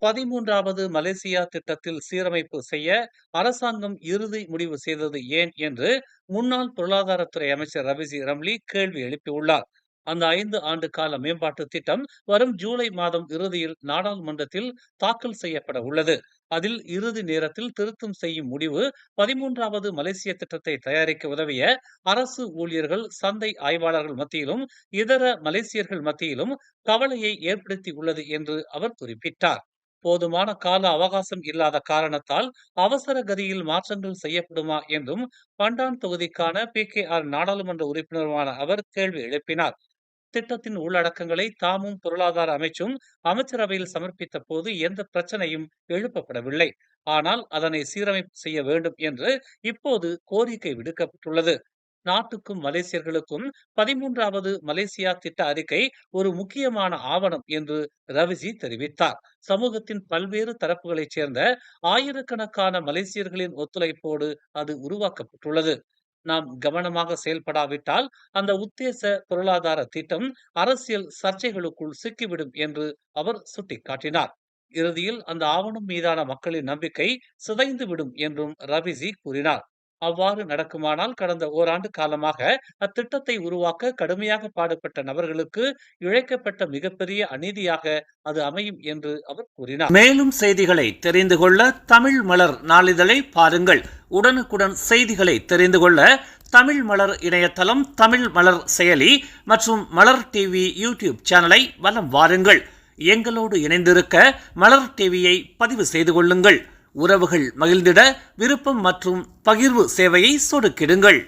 13வது Malaysia திட்டத்தில் சீரமைப்பு செய்ய அரசாங்கம் இறுதி முடிவு செய்தது ஏன் என்று முன்னாள் பொருளாதாரத்துறை அமைச்சர் ரவிசி ரம்லி கேள்வி எழுப்பியுள்ளார். அந்த 5 ஆண்டு கால மேம்பாட்டு திட்டம் வரும் ஜூலை மாதம் இறுதியில் நாடாளுமன்றத்தில் தாக்கல் செய்யப்பட உள்ளது. அதில் இறுதி நேரத்தில் திருத்தம் செய்யும் முடிவு 13வது மலேசிய திட்டத்தை தயாரிக்க உதவிய அரசு ஊழியர்கள், சந்தை ஆய்வாளர்கள் மத்தியிலும் இதர மலேசியர்கள் மத்தியிலும் கவலையை ஏற்படுத்தி உள்ளது என்று அவர் குறிப்பிட்டார். போதுமான கால அவகாசம் இல்லாத காரணத்தால் அவசர கதியில் மாற்றங்கள் செய்யப்படுமா என்றும் பண்டான் தொகுதிக்கான PKR நாடாளுமன்ற உறுப்பினருமான அவர் கேள்வி எழுப்பினார். திட்டத்தின் உள்ளடக்கங்களை தாமும் பொருளாதார அமைச்சும் அமைச்சரவையில் சமர்ப்பித்த போது எந்த பிரச்சனையும் எழுப்பப்படவில்லை. ஆனால் அதனை சீரமைப்பு செய்ய வேண்டும் என்று இப்போது கோரிக்கை விடுக்கப்பட்டுள்ளது. நாட்டுக்கும் மலேசியர்களுக்கும் 13வது மலேசியா திட்ட அறிக்கை ஒரு முக்கியமான ஆவணம் என்று ரவிசி தெரிவித்தார். சமூகத்தின் பல்வேறு தரப்புகளைச் சேர்ந்த ஆயிரக்கணக்கான மலேசியர்களின் ஒத்துழைப்போடு அது உருவாக்கப்பட்டுள்ளது. நாம் கவனமாக செயல்படாவிட்டால் அந்த உத்தேச பொருளாதார திட்டம் அரசியல் சர்ச்சைகளுக்குள் சிக்கிவிடும் என்று அவர் சுட்டிக்காட்டினார். இறுதியில் அந்த ஆவணம் மீதான மக்களின் நம்பிக்கை சிதைந்துவிடும் என்றும் ரவிசி கூறினார். அவ்வாறு நடக்குமானால் கடந்த ஓராண்டு காலமாக அத்திட்டத்தை உருவாக்க கடுமையாக பாடுபட்ட நபர்களுக்கு இழைக்கப்பட்ட மிகப்பெரிய அநீதியாக அது அமையும் என்று அவர் கூறினார். மேலும் செய்திகளை தெரிந்து கொள்ள தமிழ் மலர் நாளிதழை பாருங்கள். உடனுக்குடன் செய்திகளை தெரிந்து கொள்ள தமிழ் மலர் இணையதளம், தமிழ் மலர் செயலி மற்றும் மலர் டிவி யூடியூப் சேனலை வலம் வாருங்கள். எங்களோடு இணைந்திருக்க மலர் டிவியை பதிவு செய்து கொள்ளுங்கள். உறவுகள் மகிழ்ந்திட விருப்பம் மற்றும் பகிர்வு சேவையை சொடுக்கிடுங்கள்.